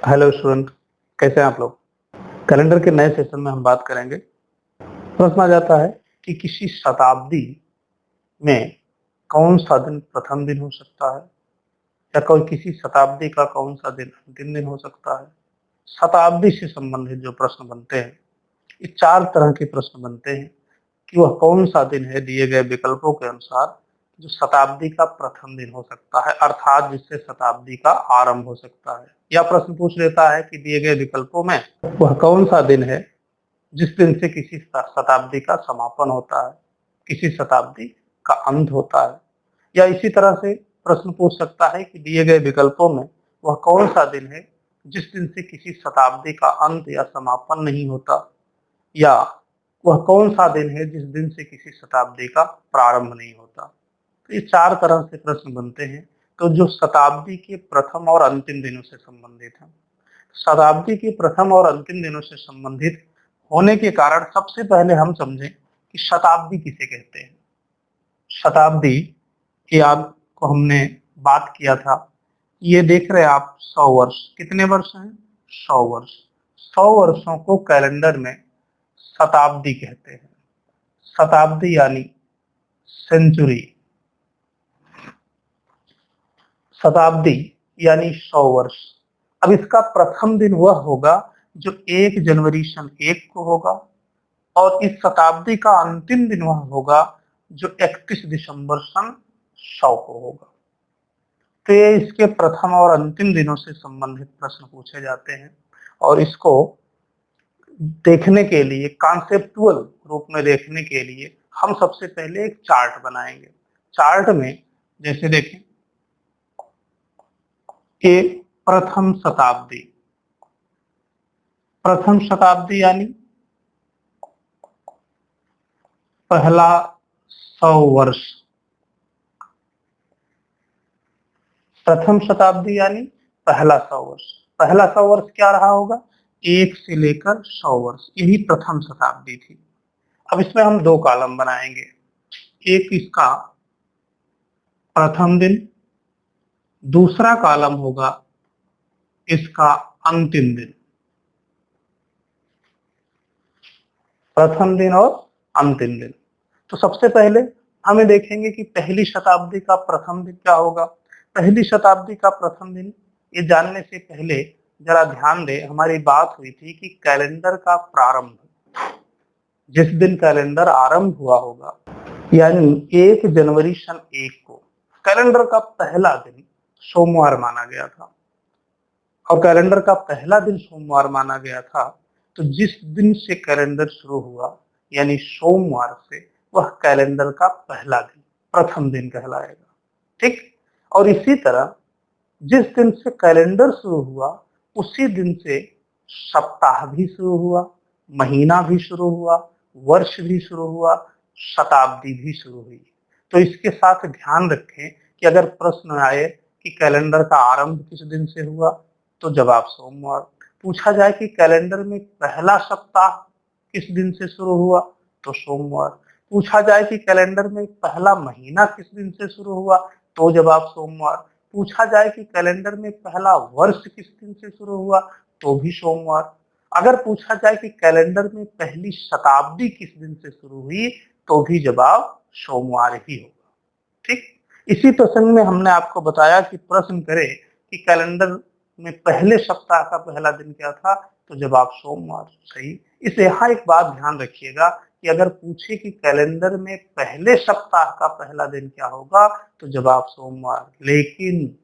Hello student, कैसे हैं आप लोग। कैलेंडर के नए सेशन में हम बात करेंगे। प्रश्न आ जाता है कि किसी शताब्दी में कौन सा दिन प्रथम दिन हो सकता है, या कोई किसी शताब्दी का कौन सा दिन अंतिम दिन हो सकता है। शताब्दी से संबंधित जो प्रश्न बनते हैं, ये चार तरह के प्रश्न बनते हैं कि वह कौन सा दिन है दिए गए विकल्पों के अनुसार जो शताब्दी का प्रथम दिन हो सकता है, अर्थात जिससे शताब्दी का आरंभ हो सकता है। या प्रश्न पूछ लेता है कि दिए गए विकल्पों में वह कौन सा दिन है जिस दिन से किसी शताब्दी का समापन होता है, किसी शताब्दी का अंत होता है। या इसी तरह से प्रश्न पूछ सकता है कि दिए गए विकल्पों में वह कौन सा दिन है जिस दिन से किसी शताब्दी का अंत या समापन नहीं होता, या वह कौन सा दिन है जिस दिन से किसी शताब्दी का प्रारंभ नहीं होता। तो ये चार तरह से प्रश्न बनते हैं, तो जो शताब्दी के प्रथम और अंतिम दिनों से संबंधित है। शताब्दी के प्रथम और अंतिम दिनों से संबंधित होने के कारण सबसे पहले हम समझें कि शताब्दी किसे कहते हैं। शताब्दी की आपको हमने बात किया था, ये देख रहे हैं आप 100 वर्ष, कितने वर्ष हैं? 100 वर्ष। 100 वर्षों को कैलेंडर में शताब्दी कहते हैं। शताब्दी यानी सेंचुरी। शताब्दी यानी 100 वर्ष। अब इसका प्रथम दिन वह होगा जो 1 जनवरी सन 1 को होगा, और इस शताब्दी का अंतिम दिन वह होगा जो 31 दिसंबर सन 100 को होगा। तो ये इसके प्रथम और अंतिम दिनों से संबंधित प्रश्न पूछे जाते हैं, और इसको देखने के लिए, कॉन्सेप्टुअल रूप में देखने के लिए हम सबसे पहले एक चार्ट बनाएंगे। चार्ट में जैसे देखें, ये प्रथम शताब्दी। प्रथम शताब्दी यानी पहला 100 वर्ष। प्रथम शताब्दी यानी पहला 100 वर्ष। पहला 100 वर्ष क्या रहा होगा? 1 से लेकर 100 वर्ष, यही प्रथम शताब्दी थी। अब इसमें हम दो कॉलम बनाएंगे, एक इसका प्रथम दिन, दूसरा कॉलम होगा इसका अंतिम दिन। प्रथम दिन और अंतिम दिन। तो सबसे पहले हमें देखेंगे कि पहली शताब्दी का प्रथम दिन क्या होगा। पहली शताब्दी का प्रथम दिन ये जानने से पहले जरा ध्यान दें, हमारी बात हुई थी कि कैलेंडर का प्रारंभ, जिस दिन कैलेंडर आरंभ हुआ होगा, यानी 1 जनवरी सन 1 को कैलेंडर का पहला दिन सोमवार माना गया था। और कैलेंडर का पहला दिन सोमवार माना गया था, तो जिस दिन से कैलेंडर शुरू हुआ यानी सोमवार से, वह कैलेंडर का पहला दिन, प्रथम दिन कहलाएगा। ठीक। और इसी तरह जिस दिन से कैलेंडर शुरू हुआ उसी दिन से सप्ताह भी शुरू हुआ, महीना भी शुरू हुआ, वर्ष भी शुरू हुआ, शताब्दी भी शुरू हुई। तो इसके साथ ध्यान रखें कि अगर प्रश्न आए कि कैलेंडर का आरंभ किस दिन से हुआ, तो जवाब सोमवार। पूछा जाए कि कैलेंडर में पहला सप्ताह किस दिन से शुरू हुआ, तो सोमवार। पूछा जाए कि कैलेंडर में पहला महीना किस दिन से शुरू हुआ, तो जवाब सोमवार। पूछा जाए कि कैलेंडर में पहला वर्ष किस दिन से शुरू हुआ, तो भी सोमवार। अगर पूछा जाए कि कैलेंडर में पहली शताब्दी किस दिन से शुरू हुई, तो भी जवाब सोमवार ही होगा। ठीक। इसी प्रसंग में हमने आपको बताया कि प्रश्न करे कि कैलेंडर में पहले सप्ताह का पहला दिन क्या था, तो जवाब सोमवार। सही। इस यहाँ एक बात ध्यान रखिएगा कि अगर पूछे कि कैलेंडर में पहले सप्ताह का पहला दिन क्या होगा, तो जवाब सोमवार। लेकिन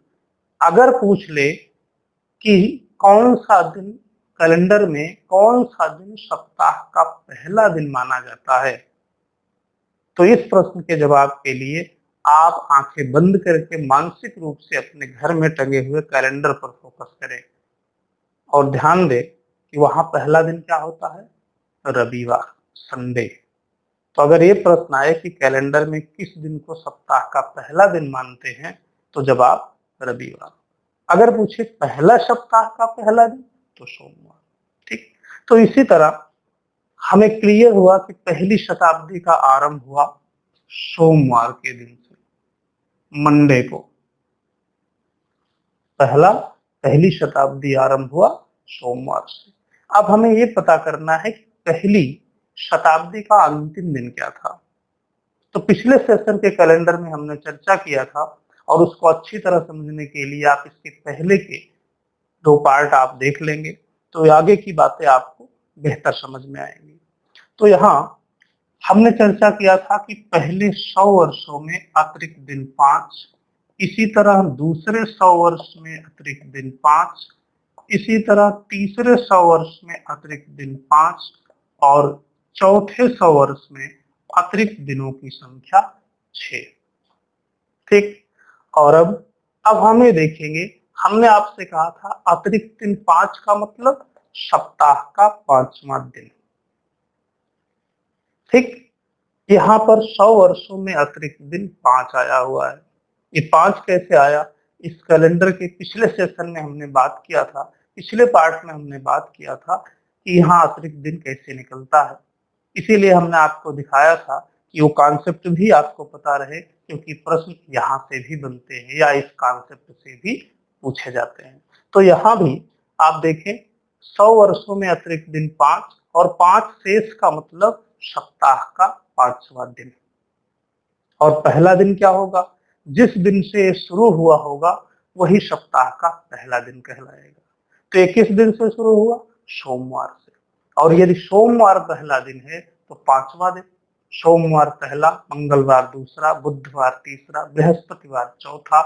अगर पूछ ले कि कौन सा दिन, कैलेंडर में कौन सा दिन सप्ताह का पहला दिन माना जाता है, तो इस प्रश्न के जवाब के लिए आप आंखें बंद करके मानसिक रूप से अपने घर में टंगे हुए कैलेंडर पर फोकस करें और ध्यान दें कि वहां पहला दिन क्या होता है? रविवार, संडे। तो अगर ये प्रश्न आए कि कैलेंडर में किस दिन को सप्ताह का पहला दिन मानते हैं, तो जवाब रविवार। अगर पूछे पहला सप्ताह का पहला दिन, तो सोमवार। ठीक। तो इसी तरह हमें क्लियर हुआ कि पहली शताब्दी का आरंभ हुआ सोमवार के दिन से, मंडे को। पहला पहली शताब्दी आरंभ हुआ सोमवार से। अब हमें ये पता करना है कि पहली शताब्दी का अंतिम दिन क्या था। तो पिछले सेशन के कैलेंडर में हमने चर्चा किया था, और उसको अच्छी तरह समझने के लिए आप इसके पहले के 2 पार्ट आप देख लेंगे, तो आगे की बातें आपको बेहतर समझ में आएंगी। तो यहाँ हमने चर्चा किया था कि पहले 100 वर्षों में अतिरिक्त दिन 5, इसी तरह दूसरे 100 वर्ष में अतिरिक्त दिन 5, इसी तरह तीसरे 100 वर्ष में अतिरिक्त दिन 5, और चौथे 100 वर्ष में अतिरिक्त दिनों की संख्या 6। ठीक। और अब हमें देखेंगे, हमने आपसे कहा था अतिरिक्त दिन 5 का मतलब सप्ताह का 5वां दिन। ठीक। यहाँ पर 100 वर्षों में अतिरिक्त दिन 5 आया हुआ है। ये 5 कैसे आया? इस कैलेंडर के पिछले सेशन में हमने बात किया था, पिछले पार्ट में हमने बात किया था कि यहाँ अतिरिक्त दिन कैसे निकलता है। इसीलिए हमने आपको दिखाया था कि वो कॉन्सेप्ट भी आपको पता रहे, क्योंकि प्रश्न यहाँ से भी बनते हैं या इस कॉन्सेप्ट से भी पूछे जाते हैं। तो यहाँ भी आप देखें, 100 वर्षों में अतिरिक्त दिन 5, और 5 शेष का मतलब सप्ताह का 5वां दिन। और पहला दिन क्या होगा? जिस दिन से शुरू हुआ होगा वही सप्ताह का पहला दिन कहलाएगा। तो ये किस दिन से शुरू हुआ? सोमवार से। और यदि सोमवार पहला दिन है तो 5वां दिन। सोमवार पहला, मंगलवार दूसरा, बुधवार तीसरा, बृहस्पतिवार चौथा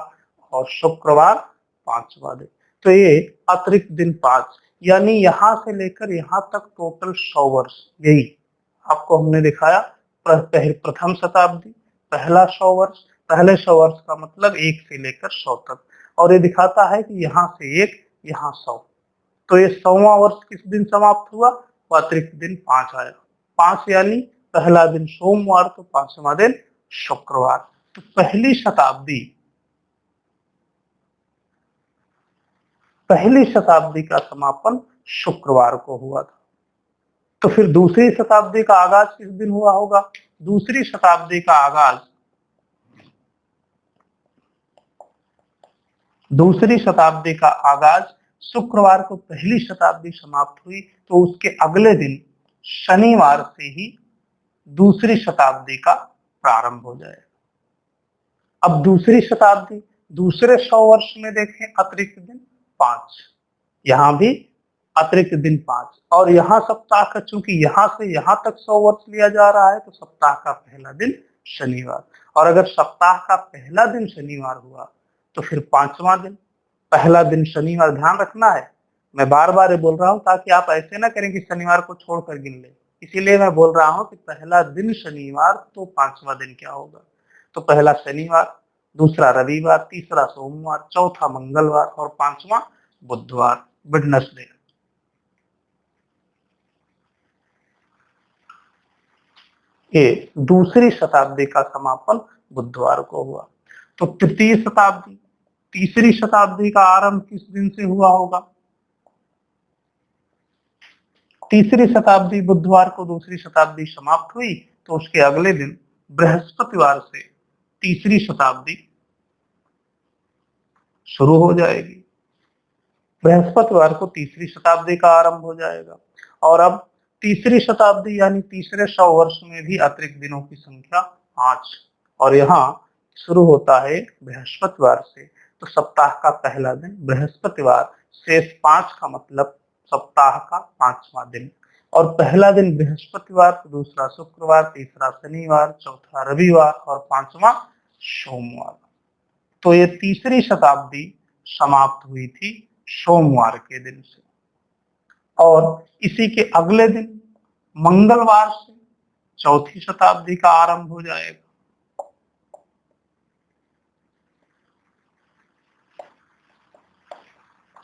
और शुक्रवार 5वां दिन। तो ये अतिरिक्त दिन 5, यानी यहाँ से लेकर यहाँ तक टोटल 100 वर्ष। यही आपको हमने दिखाया प्रथम शताब्दी, पहला 100 वर्ष, पहले 100 वर्ष का मतलब 1 से लेकर 100 तक। और ये दिखाता है कि यहाँ से 1, यहाँ 100। तो ये 100वां वर्ष किस दिन समाप्त हुआ? वो अतिरिक्त दिन 5 आया। 5 यानी पहला दिन सोमवार, तो 5वां दिन शुक्रवार। तो पहली शताब्दी का समापन शुक्रवार को हुआ था। तो फिर दूसरी शताब्दी का आगाज किस दिन हुआ होगा? दूसरी शताब्दी का आगाज शुक्रवार को पहली शताब्दी समाप्त हुई, तो उसके अगले दिन शनिवार से ही दूसरी शताब्दी का प्रारंभ हो जाएगा। अब दूसरी शताब्दी, दूसरे 100 वर्ष में देखें अतिरिक्त दिन 5, यहाँ भी अतिरिक्त दिन 5, और यहाँ सप्ताह का, चूंकि यहाँ से यहाँ तक 100 वर्ष लिया जा रहा है, तो सप्ताह का पहला दिन शनिवार। और अगर सप्ताह का पहला दिन शनिवार हुआ तो फिर 5वां दिन, पहला दिन शनिवार। ध्यान रखना है, मैं बार बार बोल रहा हूँ ताकि आप ऐसे ना करें कि शनिवार को छोड़कर गिन ले। इसीलिए मैं बोल रहा हूँ कि पहला दिन शनिवार, तो 5वां दिन क्या होगा? तो पहला शनिवार, दूसरा रविवार, तीसरा सोमवार, चौथा मंगलवार और 5वां बुधवार, वेडनेसडे। ये दूसरी शताब्दी का समापन बुधवार को हुआ। तो तृतीय शताब्दी, तीसरी शताब्दी का आरंभ किस दिन से हुआ होगा? तीसरी शताब्दी बुधवार को दूसरी शताब्दी समाप्त हुई, तो उसके अगले दिन बृहस्पतिवार से तीसरी शताब्दी शुरू हो जाएगी। बृहस्पतिवार को तीसरी शताब्दी का आरंभ हो जाएगा। और अब तीसरी शताब्दी यानी तीसरे 100 वर्ष में भी अतिरिक्त दिनों की संख्या 5, और यहाँ शुरू होता है बृहस्पतिवार से। तो सप्ताह का पहला दिन बृहस्पतिवार, शेष 5 का मतलब सप्ताह का 5वां दिन। और पहला दिन बृहस्पतिवार, तो दूसरा शुक्रवार, तीसरा शनिवार, चौथा रविवार और 5वां सोमवार। तो ये तीसरी शताब्दी समाप्त हुई थी सोमवार के दिन से। और इसी के अगले दिन मंगलवार से चौथी शताब्दी का आरंभ हो जाएगा।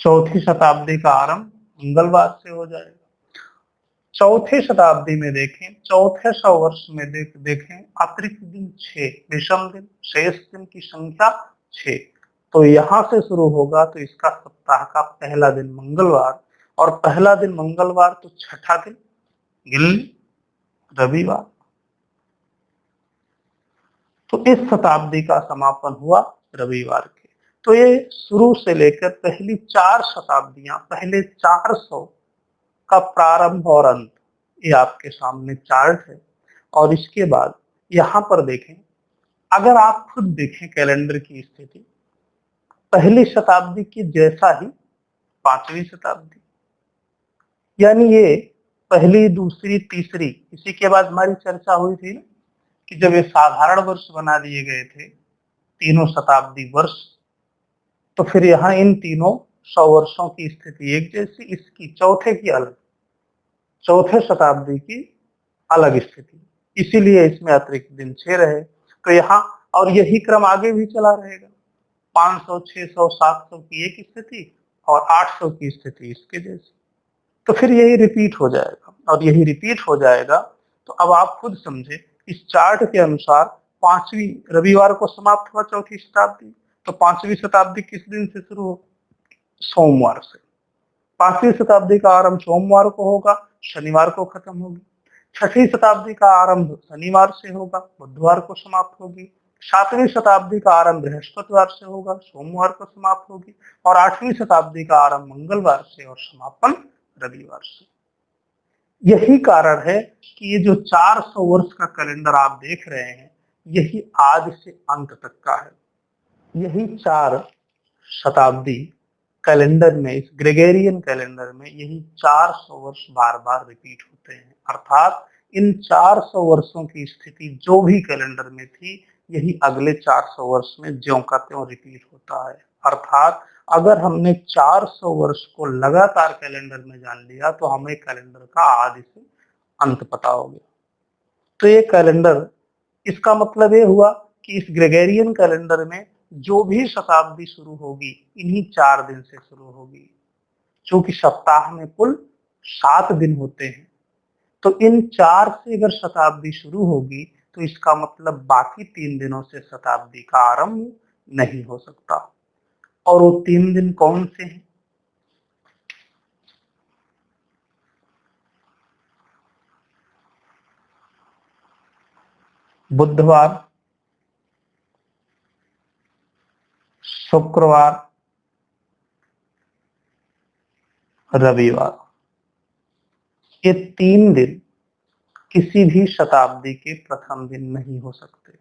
चौथी शताब्दी का आरंभ मंगलवार से हो जाएगा। चौथे शताब्दी में देखें, चौथे 100 वर्ष में देखें अतिरिक्त दिन 6, विषम दिन, शेष दिन की संख्या 6। तो यहाँ से शुरू होगा, तो इसका सप्ताह का पहला दिन मंगलवार, और पहला दिन मंगलवार तो छठा दिन गिल रविवार। तो इस शताब्दी का समापन हुआ रविवार के। तो ये शुरू से लेकर पहली 4 शताब्दियां, पहले 400 का प्रारंभ और अंत, ये आपके सामने चार्ट है। और इसके बाद यहाँ पर देखें, अगर आप खुद देखें कैलेंडर की स्थिति, पहली शताब्दी की जैसा ही 5वीं शताब्दी, यानी ये पहली, दूसरी, तीसरी, इसी के बाद हमारी चर्चा हुई थी ना कि जब ये साधारण वर्ष बना दिए गए थे, तीनों शताब्दी वर्ष, तो फिर यहाँ इन तीनों 100 वर्षों की स्थिति एक जैसी, इसकी चौथे की अलग, चौथे शताब्दी की अलग स्थिति, इसीलिए इसमें अतिरिक्त दिन 6 रहे। तो यहाँ और यही क्रम आगे भी चला रहेगा, 500, 600, 700 की एक स्थिति और 800 की स्थिति इसके जैसी। तो फिर यही रिपीट हो जाएगा, और यही रिपीट हो जाएगा। तो अब आप खुद समझे, इस चार्ट के अनुसार 5वीं रविवार को समाप्त हुआ चौथी शताब्दी, तो 5वीं शताब्दी किस दिन से शुरू हो? सोमवार से। 5वीं शताब्दी का आरंभ सोमवार को होगा, शनिवार को खत्म होगी। 6वीं शताब्दी का आरंभ शनिवार से होगा, बुधवार को समाप्त होगी। 7वीं शताब्दी का आरंभ बृहस्पतिवार से होगा, सोमवार को समाप्त होगी। और 8वीं शताब्दी का आरंभ मंगलवार से और समापन रविवार से। यही कारण है कि ये जो 400 वर्ष का कैलेंडर आप देख रहे हैं, यही आदि से अंत तक का है। यही 4 शताब्दी कैलेंडर में, इस ग्रेगोरियन कैलेंडर में यही 400 वर्ष बार बार रिपीट होते हैं। अर्थात इन 400 वर्षों की स्थिति जो भी कैलेंडर में थी, यही अगले 400 वर्ष में ज्यों का त्यों रिपीट होता है। अर्थात अगर हमने 400 वर्ष को लगातार कैलेंडर में जान लिया, तो हमें कैलेंडर का आदि से अंत पता हो गया। तो ये कैलेंडर, इसका मतलब ये हुआ कि इस ग्रेगोरियन कैलेंडर में जो भी शताब्दी शुरू होगी, इन्हीं 4 दिन से शुरू होगी। चूंकि सप्ताह में कुल 7 दिन होते हैं, तो इन 4 से अगर शताब्दी शुरू होगी, तो इसका मतलब बाकी 3 दिनों से शताब्दी का आरंभ नहीं हो सकता। और वो 3 दिन कौन से हैं? बुधवार, शुक्रवार, रविवार। ये 3 दिन किसी भी शताब्दी के प्रथम दिन नहीं हो सकते,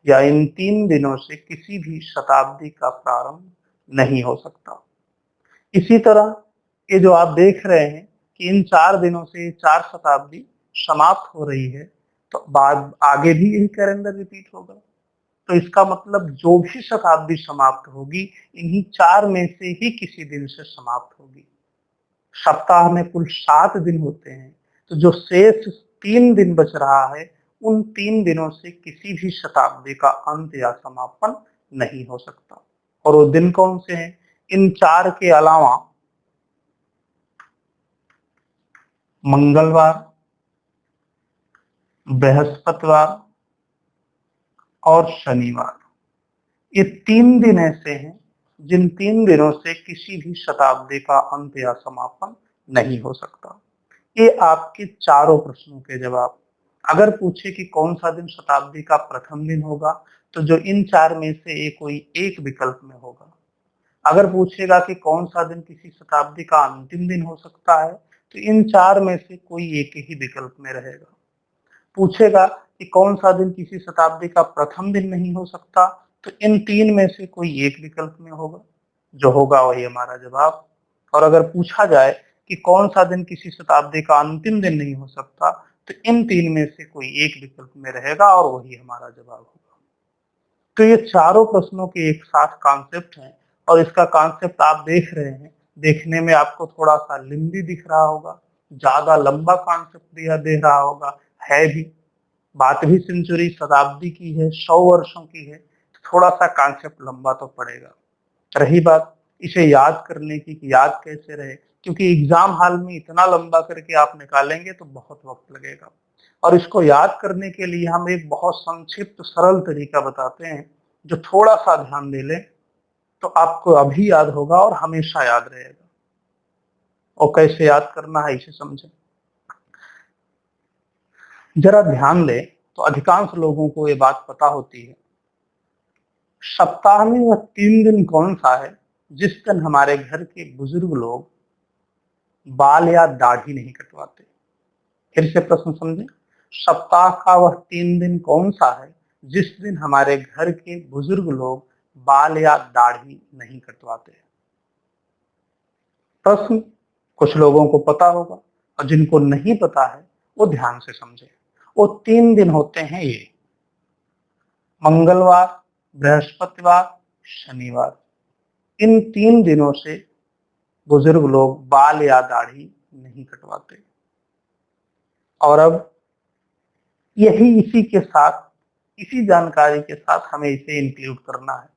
या इन 3 दिनों से किसी भी शताब्दी का प्रारंभ नहीं हो सकता। इसी तरह ये जो आप देख रहे हैं कि इन 4 दिनों से 4 शताब्दी समाप्त हो रही है, तो बाद आगे भी यही कैलेंडर रिपीट होगा। तो इसका मतलब जो भी शताब्दी समाप्त होगी, इन्हीं 4 में से ही किसी दिन से समाप्त होगी। सप्ताह में कुल 7 दिन होते हैं, तो जो शेष 3 दिन बच रहा है, उन 3 दिनों से किसी भी शताब्दी का अंत या समापन नहीं हो सकता। और वो दिन कौन से हैं? इन 4 के अलावा मंगलवार, बृहस्पतिवार और शनिवार, ये 3 दिन ऐसे हैं जिन 3 दिनों से किसी भी शताब्दी का अंत या समापन नहीं हो सकता। ये आपके चारों प्रश्नों के जवाब। अगर पूछे कि कौन सा दिन शताब्दी का प्रथम दिन होगा, तो जो इन 4 में से कोई एक विकल्प में होगा। अगर पूछेगा कि कौन सा दिन किसी शताब्दी का अंतिम दिन हो सकता है, तो इन 4 में से कोई एक ही विकल्प में रहेगा। पूछेगा कि कौन सा दिन किसी शताब्दी का प्रथम दिन नहीं हो सकता, तो इन 3 में से कोई एक विकल्प में होगा, जो होगा वही हमारा जवाब। और अगर पूछा जाए कि कौन सा दिन किसी शताब्दी का अंतिम दिन नहीं हो सकता, तो इन 3 में से कोई एक विकल्प में रहेगा और वही हमारा जवाब होगा। तो ये चारों प्रश्नों के एक साथ कॉन्सेप्ट हैं, और इसका कॉन्सेप्ट आप देख रहे हैं। देखने में आपको थोड़ा सा लिंदी दिख रहा होगा, ज्यादा लंबा कॉन्सेप्ट दिया दे रहा होगा, है भी। बात भी सेंचुरी शताब्दी की है, 100 वर्षों की है, थोड़ा सा कॉन्सेप्ट लंबा तो पड़ेगा। रही बात इसे याद करने की कि याद कैसे रहे, क्योंकि एग्जाम हॉल में इतना लंबा करके आप निकालेंगे तो बहुत वक्त लगेगा। और इसको याद करने के लिए हम एक बहुत संक्षिप्त सरल तरीका बताते हैं, जो थोड़ा सा ध्यान दे लें तो आपको अभी याद होगा और हमेशा याद रहेगा। और कैसे याद करना है इसे समझें। जरा ध्यान दें तो अधिकांश लोगों को ये बात पता होती है सप्ताह में वह 3 दिन कौन सा है जिस दिन हमारे घर के बुजुर्ग लोग बाल या दाढ़ी नहीं कटवाते? फिर से प्रश्न समझे। सप्ताह का वह 3 दिन कौन सा है जिस दिन हमारे घर के बुजुर्ग लोग बाल या दाढ़ी नहीं कटवाते? प्रश्न कुछ लोगों को पता होगा और जिनको नहीं पता है वो ध्यान से समझे। वो 3 दिन होते हैं ये, मंगलवार, बृहस्पतिवार, शनिवार। इन 3 दिनों से बुजुर्ग लोग बाल या दाढ़ी नहीं कटवाते। और अब यही इसी के साथ, इसी जानकारी के साथ हमें इसे इंक्लूड करना है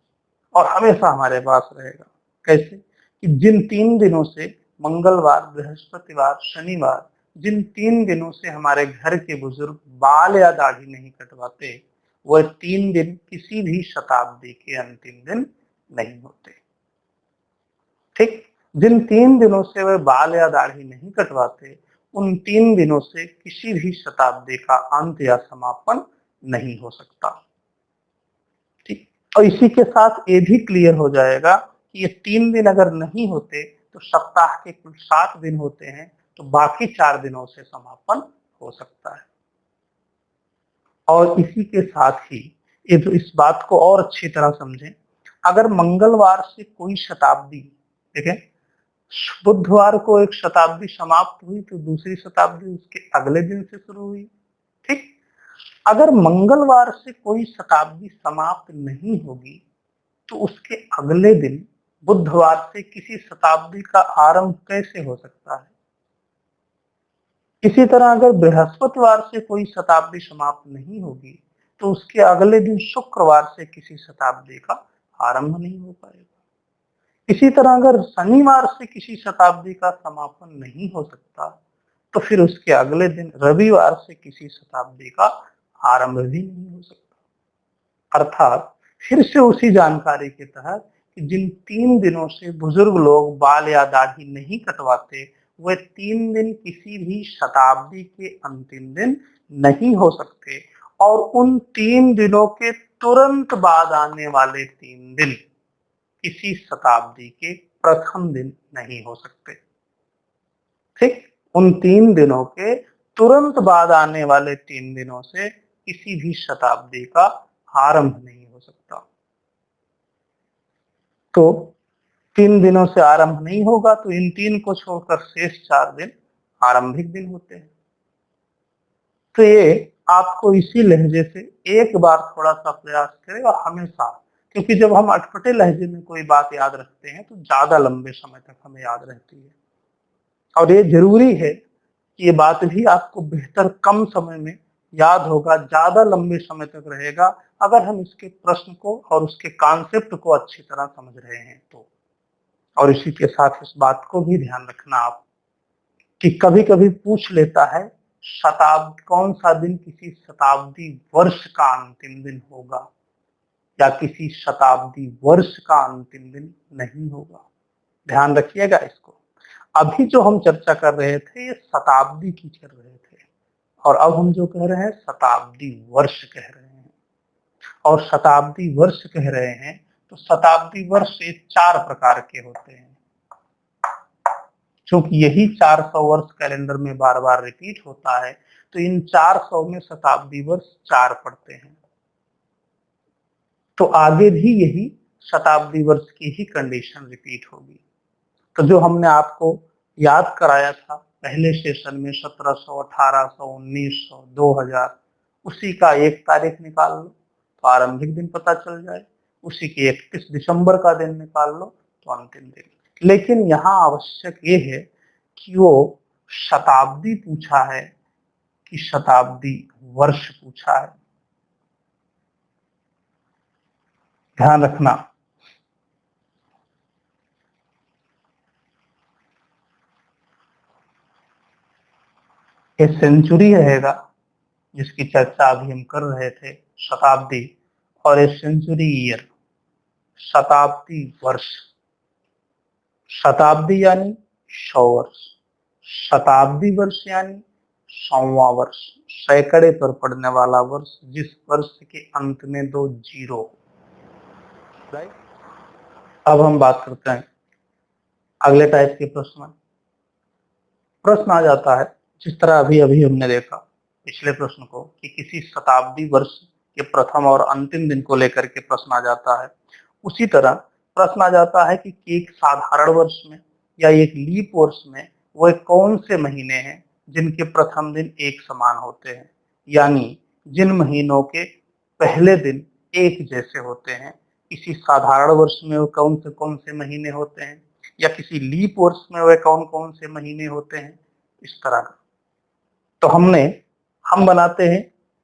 और हमेशा हमारे पास रहेगा। कैसे? कि जिन 3 दिनों से, मंगलवार, बृहस्पतिवार, शनिवार, जिन 3 दिनों से हमारे घर के बुजुर्ग बाल या दाढ़ी नहीं कटवाते, वह 3 दिन किसी भी शताब्दी के अंतिम दिन नहीं होते। ठीक, जिन 3 दिनों से वह बाल या दाढ़ी नहीं कटवाते, उन 3 दिनों से किसी भी शताब्दी का अंत या समापन नहीं हो सकता। ठीक, और इसी के साथ ये भी क्लियर हो जाएगा कि ये 3 दिन अगर नहीं होते तो सप्ताह के कुल 7 दिन होते हैं, तो बाकी 4 दिनों से समापन हो सकता है। और इसी के साथ ही ये तो इस बात को और अच्छी तरह समझें, अगर मंगलवार से कोई शताब्दी, देखें, बुधवार को एक शताब्दी समाप्त हुई तो दूसरी शताब्दी उसके अगले दिन से शुरू हुई। ठीक, अगर मंगलवार से कोई शताब्दी समाप्त नहीं होगी तो उसके अगले दिन बुधवार से किसी शताब्दी का आरंभ कैसे हो सकता है? इसी तरह अगर बृहस्पतिवार से कोई शताब्दी समाप्त नहीं होगी तो उसके अगले दिन शुक्रवार से किसी शताब्दी का आरंभ नहीं हो पाएगा। इसी तरह अगर शनिवार से किसी शताब्दी का समापन नहीं हो सकता तो फिर उसके अगले दिन रविवार से किसी शताब्दी का आरंभ भी नहीं हो सकता। अर्थात फिर से उसी जानकारी के तहत कि जिन 3 दिनों से बुजुर्ग लोग बाल या दाढ़ी नहीं कटवाते, वह 3 दिन किसी भी शताब्दी के अंतिम दिन नहीं हो सकते, और उन 3 दिनों के तुरंत बाद आने वाले 3 दिन किसी शताब्दी के प्रथम दिन नहीं हो सकते। ठीक, उन 3 दिनों के तुरंत बाद आने वाले 3 दिनों से किसी भी शताब्दी का आरंभ नहीं हो सकता। तो 3 दिनों से आरंभ नहीं होगा तो इन 3 को छोड़कर शेष 4 दिन आरंभिक दिन होते हैं। तो ये आपको इसी लहजे से एक बार थोड़ा सा प्रयास करें, और हमेशा, क्योंकि जब हम अटपटे लहजे में कोई बात याद रखते हैं तो ज्यादा लंबे समय तक हमें याद रहती है, और ये जरूरी है कि ये बात भी आपको बेहतर कम समय में याद होगा, ज्यादा लंबे समय तक रहेगा अगर हम इसके प्रश्न को और उसके कॉन्सेप्ट को अच्छी तरह समझ रहे हैं तो। और इसी के साथ इस बात को भी ध्यान रखना आप कि कभी कभी पूछ लेता है शताब्दी, कौन सा दिन किसी शताब्दी वर्ष का अंतिम दिन होगा या किसी शताब्दी वर्ष का अंतिम दिन नहीं होगा। ध्यान रखिएगा इसको। अभी जो हम चर्चा कर रहे थे ये शताब्दी की कर रहे थे, और अब हम जो कह रहे हैं शताब्दी वर्ष कह रहे हैं। और शताब्दी वर्ष कह रहे हैं तो शताब्दी वर्ष ये 4 प्रकार के होते हैं। क्योंकि यही 400 वर्ष कैलेंडर में बार बार रिपीट होता है, तो इन 400 में शताब्दी वर्ष 4 पड़ते हैं। तो आगे भी यही शताब्दी वर्ष की ही कंडीशन रिपीट होगी। तो जो हमने आपको याद कराया था पहले सेशन में 1700, 1800, 1900, 2000, उसी का 1 तारीख निकाल लो तो आरंभिक दिन पता चल जाए, उसी के 31 दिसंबर का दिन निकाल लो तो अंतिम दिन। लेकिन यहाँ आवश्यक ये है कि वो शताब्दी पूछा है कि शताब्दी वर्ष पूछा है, ध्यान रखना। ये सेंचुरी रहेगा जिसकी चर्चा अभी हम कर रहे थे, शताब्दी, और ये सेंचुरी ईयर, शताब्दी वर्ष। शताब्दी यानी 100 वर्ष, शताब्दी वर्ष यानी 100वां वर्ष, सैकड़े पर पड़ने वाला वर्ष, जिस वर्ष के अंत में 2 जीरो। राइट। अब हम बात करते हैं अगले टाइप के प्रश्न। प्रश्न आ जाता है जिस तरह अभी अभी हमने देखा पिछले प्रश्न को कि किसी शताब्दी वर्ष के प्रथम और अंतिम दिन को लेकर के प्रश्न आ जाता है, उसी तरह प्रश्न आ जाता है कि एक साधारण वर्ष में या एक लीप वर्ष में वह कौन से महीने हैं जिनके प्रथम दिन एक समान होते हैं, यानी जिन महीनों के पहले दिन एक जैसे होते हैं। किसी साधारण वर्ष में वो कौन से महीने होते हैं, या किसी लीप वर्ष में वह कौन कौन से महीने होते हैं, इस तरह का। तो हम बनाते हैं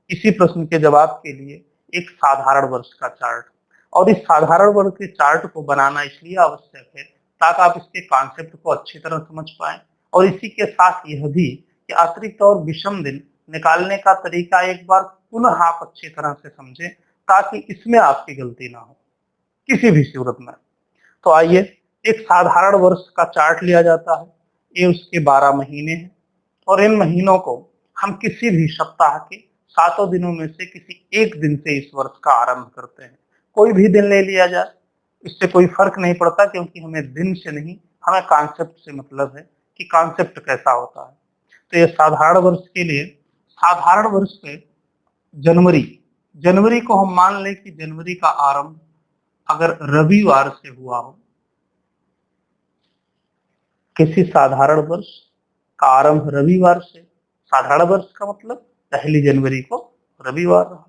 इसी प्रश्न के जवाब के लिए एक साधारण वर्ष का चार्ट। और इस साधारण वर्ष के चार्ट को बनाना इसलिए आवश्यक है ताकि आप इसके कॉन्सेप्ट को अच्छी तरह समझ पाएं, और इसी के साथ यह भी कि अतिरिक्त और विषम दिन निकालने का तरीका एक बार पुनः आप अच्छी तरह से समझें ताकि इसमें आपकी गलती ना हो किसी भी सूरत में। तो आइए, एक साधारण वर्ष का चार्ट लिया जाता है। ये उसके 12 महीने हैं और इन महीनों को हम किसी भी सप्ताह के 7 दिनों में से किसी एक दिन से इस वर्ष का आरंभ करते हैं। कोई भी दिन ले लिया जाए, इससे कोई फर्क नहीं पड़ता, क्योंकि हमें दिन से नहीं, हमें कॉन्सेप्ट से मतलब है कि कॉन्सेप्ट कैसा होता है। तो ये साधारण वर्ष के लिए साधारण वर्ष पे जनवरी जनवरी को हम मान लें कि जनवरी का आरंभ अगर रविवार से हुआ हो, किसी साधारण वर्ष का आरंभ रविवार से, साधारण वर्ष का मतलब 1 जनवरी को रविवार रहा।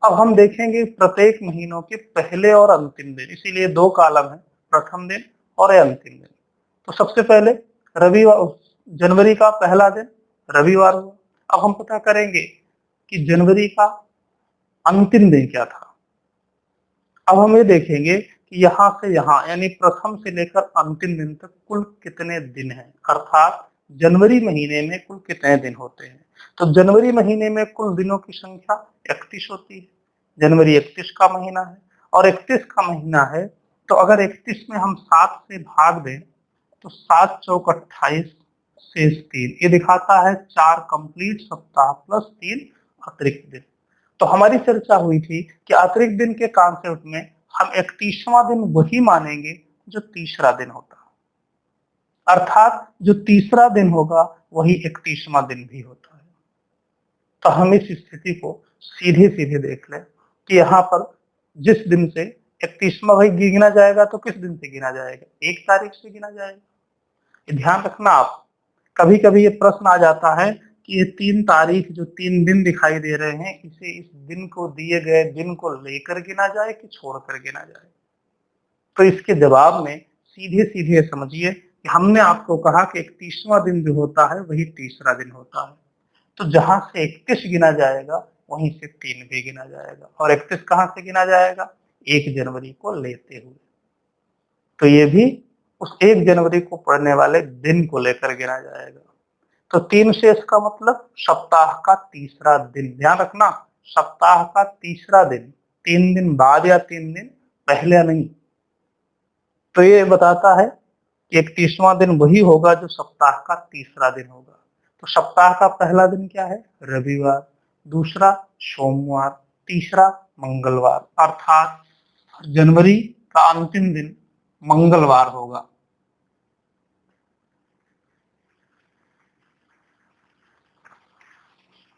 अब हम देखेंगे प्रत्येक महीनों के पहले और अंतिम दिन, इसीलिए 2 कॉलम है, प्रथम दिन और अंतिम दिन। तो सबसे पहले रविवार, जनवरी का पहला दिन रविवार हुआ। अब हम पता करेंगे कि जनवरी का अंतिम दिन क्या था। अब हम ये देखेंगे कि यहाँ से यहाँ यानी प्रथम से लेकर अंतिम दिन तक कुल कितने दिन हैं, अर्थात जनवरी महीने में कुल कितने दिन होते हैं। तो जनवरी महीने में कुल दिनों की संख्या 31 होती है। जनवरी 31 का महीना है, और 31 का महीना है तो अगर 31 में हम 7 से भाग दें तो 7 चौक 28 शेष 3, ये दिखाता है 4 कंप्लीट सप्ताह प्लस 3 अतिरिक्त दिन। तो हमारी चर्चा हुई थी कि अतिरिक्त दिन के कॉन्सेप्ट में हम 31वां दिन वही मानेंगे जो तीसरा दिन होता है, अर्थात जो तीसरा दिन होगा वही 31वां दिन भी होता है। तो हम इस स्थिति को सीधे सीधे देख लें कि यहाँ पर जिस दिन से 31वां भाई गिना जाएगा तो किस दिन से गिना जाएगा, 1 तारीख से गिना जाएगा। ध्यान रखना आप, कभी कभी ये प्रश्न आ जाता है कि ये 3 तारीख जो 3 दिन दिखाई दे रहे हैं, इसे इस दिन को दिए गए दिन को लेकर गिना जाए कि छोड़कर गिना जाए। तो इसके जवाब में सीधे सीधे समझिए कि हमने आपको कहा कि 31वां दिन जो होता है वही तीसरा दिन होता है। तो जहां से 31 गिना जाएगा वहीं से 3 भी गिना जाएगा, और 31 कहां से गिना जाएगा, 1 जनवरी को लेते हुए। तो ये भी उस 1 जनवरी को पड़ने वाले दिन को लेकर गिना जाएगा। तो 3 शेष का मतलब सप्ताह का तीसरा दिन। ध्यान रखना, सप्ताह का तीसरा दिन, 3 दिन बाद या 3 दिन पहले नहीं। तो ये बताता है कि 31वां दिन वही होगा जो सप्ताह का तीसरा दिन होगा। तो सप्ताह का पहला दिन क्या है, रविवार, दूसरा सोमवार, तीसरा मंगलवार, अर्थात जनवरी का अंतिम दिन मंगलवार होगा।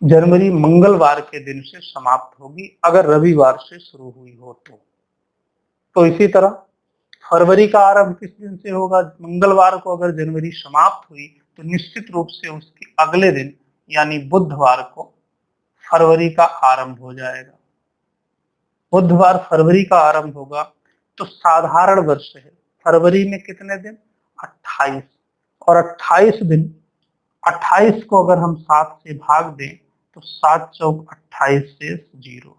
जनवरी मंगलवार के दिन से समाप्त होगी अगर रविवार से शुरू हुई हो तो इसी तरह फरवरी का आरंभ किस दिन से होगा, मंगलवार को अगर जनवरी समाप्त हुई तो निश्चित रूप से उसके अगले दिन यानी बुधवार को फरवरी का आरंभ हो जाएगा। बुधवार फरवरी का आरंभ होगा। तो साधारण वर्ष है, फरवरी में कितने दिन, 28, और 28 दिन, 28 को अगर हम 7 से भाग दें तो 7 चौक 28 से 0।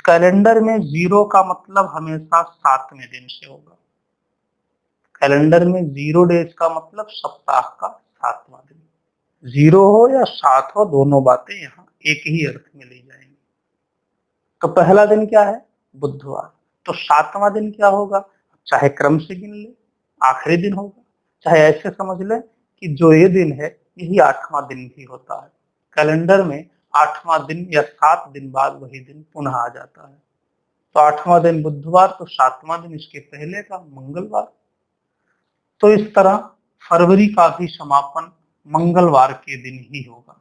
कैलेंडर में 0 का मतलब हमेशा 7वें दिन से होगा। कैलेंडर में 0 डेज का मतलब सप्ताह का 7वां दिन। 0 हो या 7 हो, दोनों बातें यहाँ एक ही अर्थ में ली जाएंगी। तो पहला दिन क्या है, बुधवार। तो 7वां दिन क्या होगा, चाहे क्रम से गिन ले, आखिरी दिन होगा, चाहे ऐसे समझ ले कि जो ये दिन है यही 8वां दिन भी होता है। कैलेंडर में 8वां दिन या 7 दिन बाद वही दिन पुनः आ जाता है। तो 8वां दिन बुधवार, तो 7वां दिन इसके पहले का मंगलवार। तो इस तरह फरवरी का भी समापन मंगलवार के दिन ही होगा।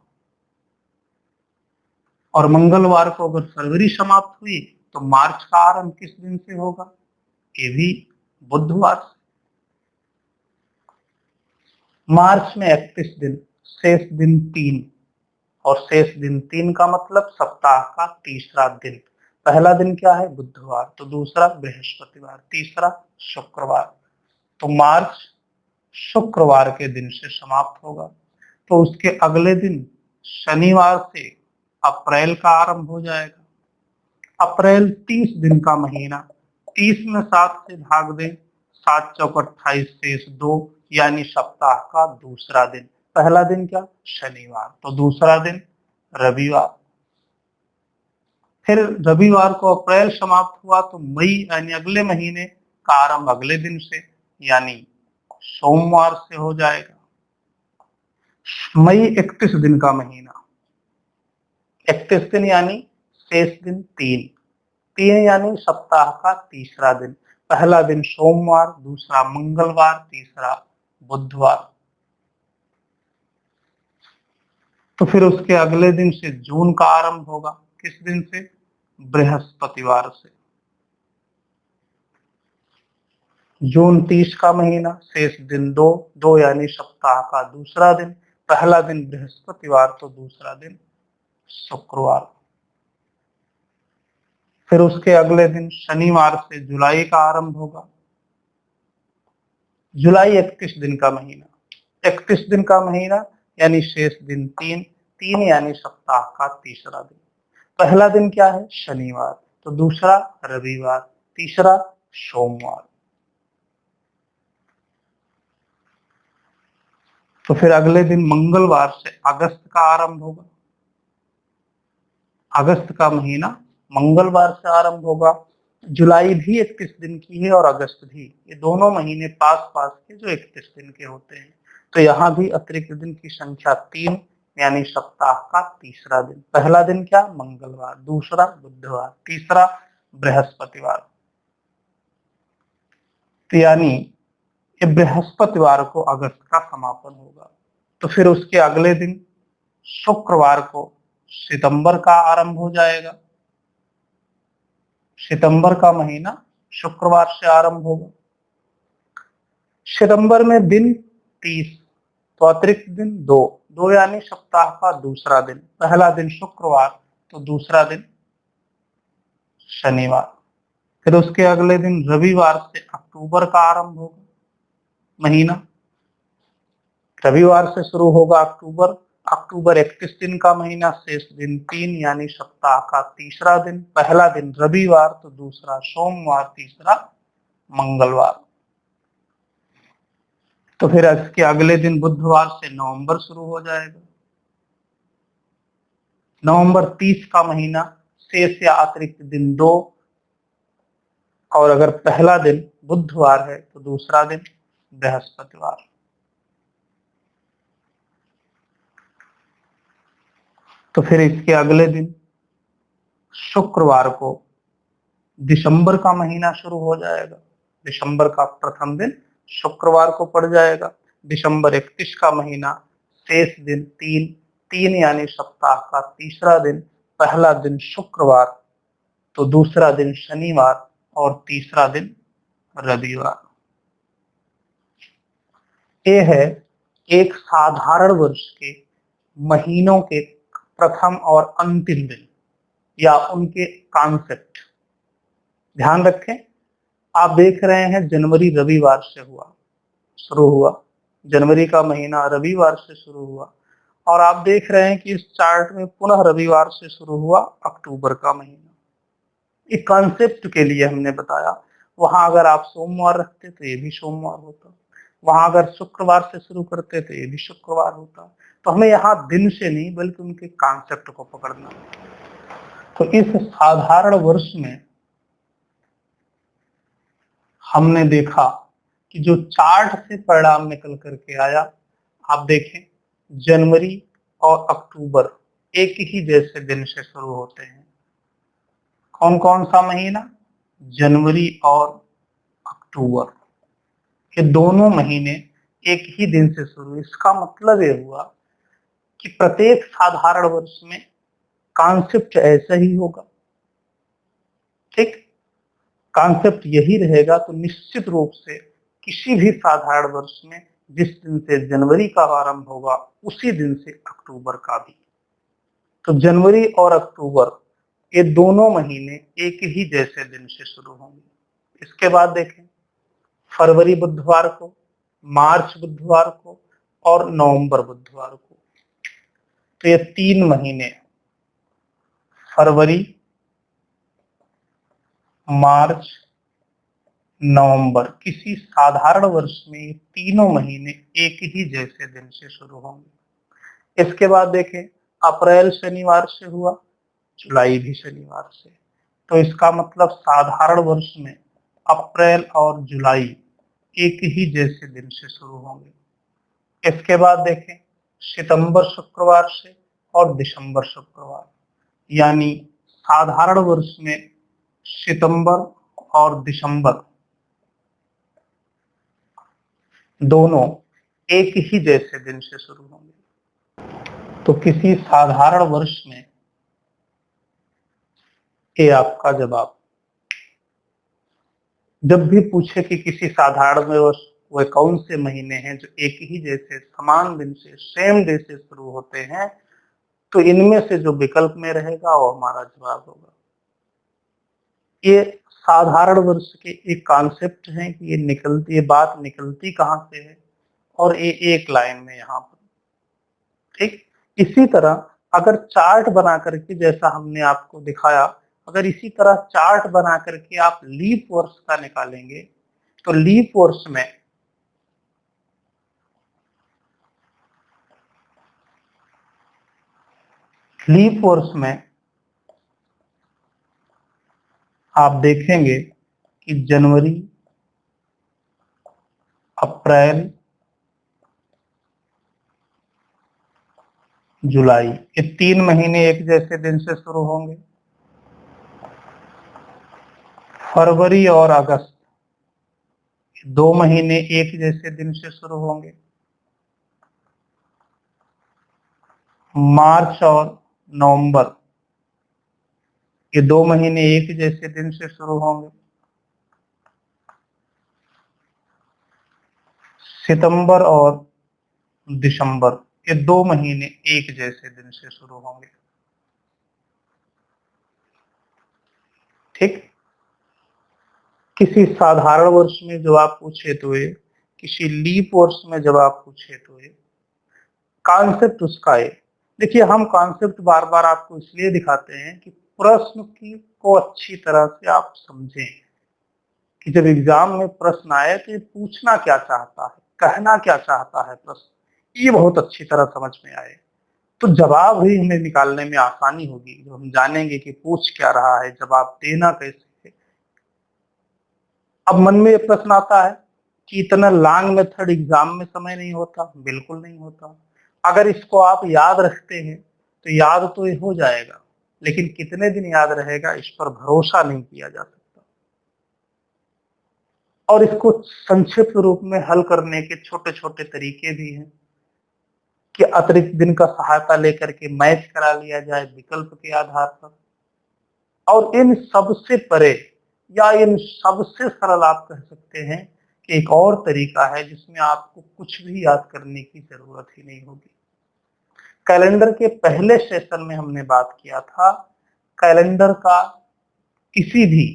और मंगलवार को अगर फरवरी समाप्त हुई तो मार्च का आरंभ किस दिन से होगा? ये भी बुधवार से। मार्च में 31 दिन, शेष दिन 3, और शेष दिन 3 का मतलब सप्ताह का तीसरा दिन। पहला दिन क्या है? बुधवार, तो दूसरा बृहस्पतिवार, तीसरा शुक्रवार। तो मार्च शुक्रवार के दिन से समाप्त होगा। तो उसके अगले दिन शनिवार से अप्रैल का आरंभ हो जाएगा। अप्रैल 30 दिन का महीना, 30 में 7 से भाग दें, 7 चौक 28 शेष 2, यानी सप्ताह का दूसरा दिन। पहला दिन क्या? शनिवार, तो दूसरा दिन रविवार। फिर रविवार को अप्रैल समाप्त हुआ तो मई यानी अगले महीने का आरंभ अगले दिन से, यानी सोमवार से हो जाएगा। मई 31 दिन का महीना, 31 दिन यानी शेष दिन 3, 3 यानी सप्ताह का तीसरा दिन। पहला दिन सोमवार, दूसरा मंगलवार, तीसरा बुधवार। तो फिर उसके अगले दिन से जून का आरंभ होगा। किस दिन से? बृहस्पतिवार से। जून 30 का महीना, शेष दिन 2, 2 यानी सप्ताह का दूसरा दिन। पहला दिन बृहस्पतिवार, तो दूसरा दिन शुक्रवार। फिर उसके अगले दिन शनिवार से जुलाई का आरंभ होगा। जुलाई 31 दिन का महीना, 31 दिन का महीना यानी शेष दिन 3, 3 यानी सप्ताह का तीसरा दिन। पहला दिन क्या है? शनिवार, तो दूसरा रविवार, तीसरा सोमवार। तो फिर अगले दिन मंगलवार से अगस्त का आरंभ होगा। अगस्त का महीना मंगलवार से आरंभ होगा। जुलाई भी 31 दिन की है और अगस्त भी, ये दोनों महीने पास पास के जो 31 दिन के होते हैं। तो यहाँ भी अतिरिक्त दिन की संख्या 3, यानी सप्ताह का तीसरा दिन। पहला दिन क्या? मंगलवार, दूसरा बुधवार, तीसरा बृहस्पतिवार। तो यानी ये बृहस्पतिवार को अगस्त का समापन होगा। तो फिर उसके अगले दिन शुक्रवार को सितंबर का आरंभ हो जाएगा। सितंबर का महीना शुक्रवार से आरंभ होगा। सितंबर में दिन 30, तो अतिरिक्त दिन 2, 2 यानी सप्ताह का दूसरा दिन। पहला दिन शुक्रवार, तो दूसरा दिन शनिवार। फिर उसके अगले दिन रविवार से अक्टूबर का आरंभ होगा। महीना रविवार से शुरू होगा अक्टूबर। अक्टूबर 31 दिन का महीना, शेष दिन 3 यानी सप्ताह का तीसरा दिन। पहला दिन रविवार, तो दूसरा सोमवार, तीसरा मंगलवार। तो फिर इसके अगले दिन बुधवार से नवंबर शुरू हो जाएगा। नवंबर 30 का महीना, शेष या अतिरिक्त दिन 2, और अगर पहला दिन बुधवार है तो दूसरा दिन बृहस्पतिवार। तो फिर इसके अगले दिन शुक्रवार को दिसंबर का महीना शुरू हो जाएगा। दिसंबर का प्रथम दिन शुक्रवार को पड़ जाएगा। दिसंबर 31 का महीना, शेष दिन 3, 3 यानी सप्ताह का तीसरा दिन। पहला दिन शुक्रवार, तो दूसरा दिन शनिवार, और तीसरा दिन रविवार। ये है एक साधारण वर्ष के महीनों के प्रथम और अंतिम दिन या उनके कॉन्सेप्ट। ध्यान रखें, आप देख रहे हैं जनवरी रविवार से शुरू हुआ। जनवरी का महीना रविवार से शुरू हुआ, और आप देख रहे हैं कि इस चार्ट में पुनः रविवार से शुरू हुआ अक्टूबर का महीना। एक कॉन्सेप्ट के लिए हमने बताया। वहां अगर आप सोमवार रखते तो ये भी सोमवार होता, वहां अगर शुक्रवार से शुरू करते तो ये भी शुक्रवार होता। तो हमें यहाँ दिन से नहीं बल्कि उनके कॉन्सेप्ट को पकड़ना। तो इस साधारण वर्ष में हमने देखा कि जो चार्ट से परिणाम निकल करके आया, आप देखें जनवरी और अक्टूबर एक ही जैसे दिन से शुरू होते हैं। कौन कौन सा महीना? जनवरी और अक्टूबर, ये दोनों महीने एक ही दिन से शुरू। इसका मतलब ये हुआ कि प्रत्येक साधारण वर्ष में कॉन्सेप्ट ऐसा ही होगा। ठीक, कॉन्सेप्ट यही रहेगा। तो निश्चित रूप से किसी भी साधारण वर्ष में जिस दिन से जनवरी का आरंभ होगा उसी दिन से अक्टूबर का भी। तो जनवरी और अक्टूबर ये दोनों महीने एक ही जैसे दिन से शुरू होंगे। इसके बाद देखें, फरवरी बुधवार को, मार्च बुधवार को और नवंबर बुधवार को। तो ये 3 महीने, फरवरी, मार्च, नवंबर, किसी साधारण वर्ष में ये तीनों महीने एक ही जैसे दिन से शुरू होंगे। इसके बाद देखें, अप्रैल शनिवार से हुआ, जुलाई भी शनिवार से। तो इसका मतलब साधारण वर्ष में अप्रैल और जुलाई एक ही जैसे दिन से शुरू होंगे। इसके बाद देखें, सितंबर शुक्रवार से और दिसंबर शुक्रवार, यानी साधारण वर्ष में सितंबर और दिसंबर दोनों एक ही जैसे दिन से शुरू होंगे। तो किसी साधारण वर्ष में ये आपका जवाब। जब भी पूछे कि किसी साधारण वर्ष वह कौन से महीने हैं जो एक ही जैसे समान दिन से, सेम डे से शुरू होते हैं, तो इनमें से जो विकल्प में रहेगा वो हमारा जवाब होगा। ये साधारण वर्ष के एक कॉन्सेप्ट है कि ये बात निकलती कहां से है, और ये एक लाइन में यहाँ पर। ठीक, इसी तरह अगर चार्ट बना करके, जैसा हमने आपको दिखाया, अगर इसी तरह चार्ट बना करके आप लीप वर्ष का निकालेंगे, तो लीप वर्ष में आप देखेंगे कि जनवरी, अप्रैल, जुलाई, ये 3 महीने एक जैसे दिन से शुरू होंगे। फरवरी और अगस्त 2 महीने एक जैसे दिन से शुरू होंगे। मार्च और नवंबर ये 2 महीने एक जैसे दिन से शुरू होंगे। सितंबर और दिसंबर ये 2 महीने एक जैसे दिन से शुरू होंगे। ठीक, किसी साधारण वर्ष में जब आप पूछे तो ये, किसी लीप वर्ष में जब आप पूछे तो ये, कॉन्सेप्ट उसका है। देखिए, हम कॉन्सेप्ट बार बार आपको इसलिए दिखाते हैं कि प्रश्न की को अच्छी तरह से आप समझें, कि जब एग्जाम में प्रश्न आए तो ये पूछना क्या चाहता है, कहना क्या चाहता है प्रश्न, ये बहुत अच्छी तरह समझ में आए, तो जवाब ही हमें निकालने में आसानी होगी। जब हम जानेंगे कि पूछ क्या रहा है, जवाब देना कैसे है। अब मन में ये प्रश्न आता है कि इतना लॉन्ग मेथड एग्जाम में समय नहीं होता। बिल्कुल नहीं होता। अगर इसको आप याद रखते हैं तो याद तो ये हो जाएगा, लेकिन कितने दिन याद रहेगा इस पर भरोसा नहीं किया जा सकता। और इसको संक्षिप्त रूप में हल करने के छोटे छोटे तरीके भी हैं, कि अतिरिक्त दिन का सहायता लेकर के मैच करा लिया जाए विकल्प के आधार पर। और इन सबसे परे, या इन सबसे सरल आप कह सकते हैं कि एक और तरीका है जिसमें आपको कुछ भी याद करने की जरूरत ही नहीं होगी। कैलेंडर के पहले सेशन में हमने बात किया था, कैलेंडर का किसी भी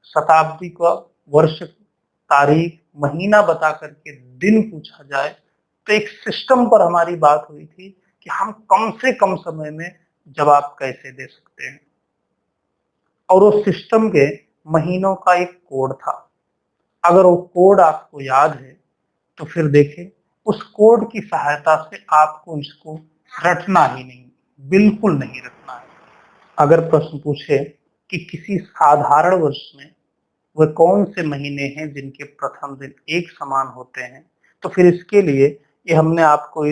शताब्दी का वर्ष, तारीख, महीना बता करके दिन पूछा जाए तो एक सिस्टम पर हमारी बात हुई थी कि हम कम से कम समय में जवाब कैसे दे सकते हैं। और उस सिस्टम के महीनों का एक कोड था। अगर वो कोड आपको याद है तो फिर देखें, उस कोड की सहायता से आपको इसको रटना ही नहीं, बिल्कुल नहीं रटना है। अगर प्रश्न पूछे कि किसी साधारण वर्ष में वह कौन से महीने हैं जिनके प्रथम दिन एक समान होते हैं, तो फिर इसके लिए ये हमने आपको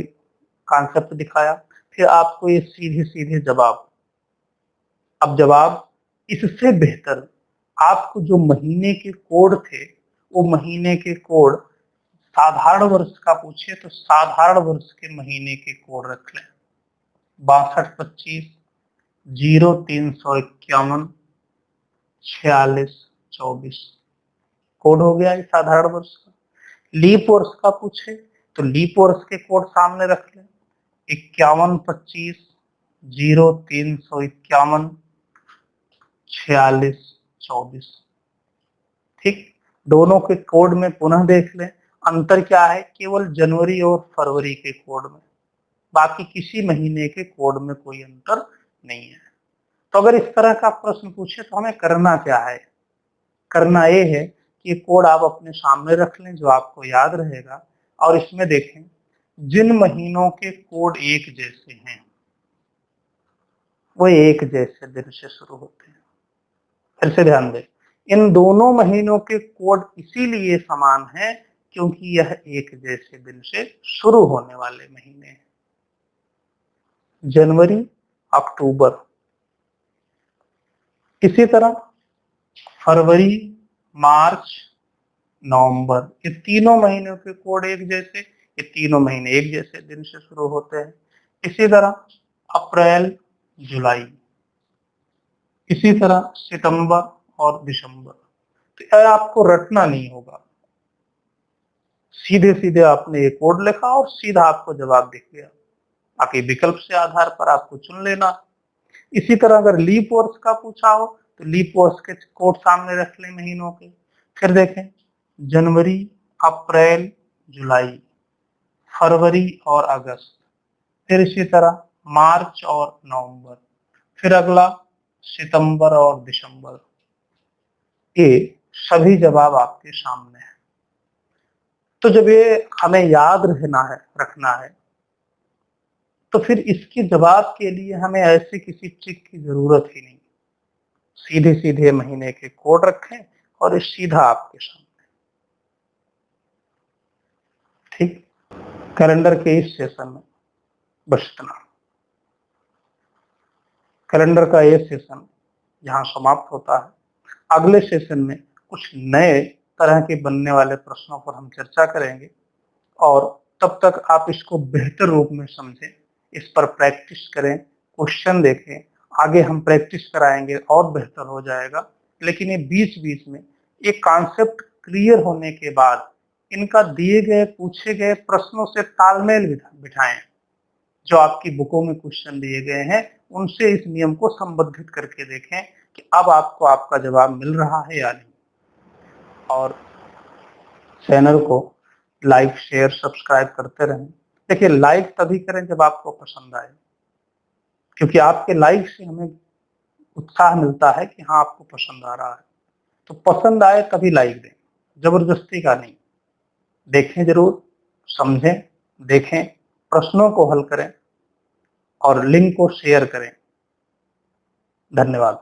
कॉन्सेप्ट दिखाया, फिर आपको ये सीधे सीधे जवाब। अब जवाब इससे बेहतर आपको जो महीने के कोड थे वो महीने के कोड साधारण वर्ष का पूछे तो साधारण वर्ष के महीने के कोड रख लें। 6225, 0351, 4624 कोड हो गया ये साधारण वर्ष का। लीप वर्ष का पूछे तो लीप वर्ष के कोड सामने रख लें। 5125, 0351, 4624। ठीक, दोनों के कोड में पुनः देख लें, अंतर क्या है, केवल जनवरी और फरवरी के कोड में, बाकी किसी महीने के कोड में कोई अंतर नहीं है। तो अगर इस तरह का प्रश्न पूछे तो हमें करना क्या है, करना ये है कि कोड आप अपने सामने रख लें जो आपको याद रहेगा, और इसमें देखें जिन महीनों के कोड एक जैसे हैं वो एक जैसे दिन से शुरू होते हैं। फिर से ध्यान दें, इन दोनों महीनों के कोड इसीलिए समान है क्योंकि यह एक जैसे दिन से शुरू होने वाले महीने हैं। जनवरी, अक्टूबर, इसी तरह फरवरी, मार्च, नवंबर, ये तीनों महीनों के कोड एक जैसे, ये तीनों महीने एक जैसे दिन से शुरू होते हैं। इसी तरह अप्रैल, जुलाई, इसी तरह सितंबर और दिसंबर। तो यह आपको रटना नहीं होगा, सीधे सीधे आपने एक कोड लिखा और सीधा आपको जवाब दिख गया, बाकी विकल्प से आधार पर आपको चुन लेना। इसी तरह अगर लीप वर्ष का पूछा हो तो लीप वर्ष के कोड सामने रख लें महीनों के। फिर देखें जनवरी, अप्रैल, जुलाई, फरवरी और अगस्त, फिर इसी तरह मार्च और नवंबर, फिर अगला सितंबर और दिसंबर। ये सभी जवाब आपके सामने हैं। तो जब ये हमें याद रखना है तो फिर इसके जवाब के लिए हमें ऐसे किसी ट्रिक की जरूरत ही नहीं, सीधे सीधे महीने के कोड रखें और ये सीधा आपके सामने। ठीक, कैलेंडर के इस सेशन में बस इतना। कैलेंडर का ये सेशन यहाँ समाप्त होता है। अगले सेशन में कुछ नए तरह के बनने वाले प्रश्नों पर हम चर्चा करेंगे, और तब तक आप इसको बेहतर रूप में समझें, इस पर प्रैक्टिस करें, क्वेश्चन देखें, आगे हम प्रैक्टिस कराएंगे और बेहतर हो जाएगा। लेकिन ये बीच बीच में एक कॉन्सेप्ट क्लियर होने के बाद इनका दिए गए पूछे गए प्रश्नों से तालमेल बिठाएं। जो आपकी बुकों में क्वेश्चन दिए गए हैं उनसे इस नियम को संबंधित करके देखें कि अब आपको आपका जवाब मिल रहा है या नहीं। और चैनल को लाइक, शेयर, सब्सक्राइब करते रहें। देखिए, लाइक तभी करें जब आपको पसंद आए, क्योंकि आपके लाइक से हमें उत्साह मिलता है कि हाँ आपको पसंद आ रहा है। तो पसंद आए तभी लाइक दें, जबरदस्ती का नहीं। देखें जरूर, समझें, देखें, प्रश्नों को हल करें और लिंक को शेयर करें। धन्यवाद।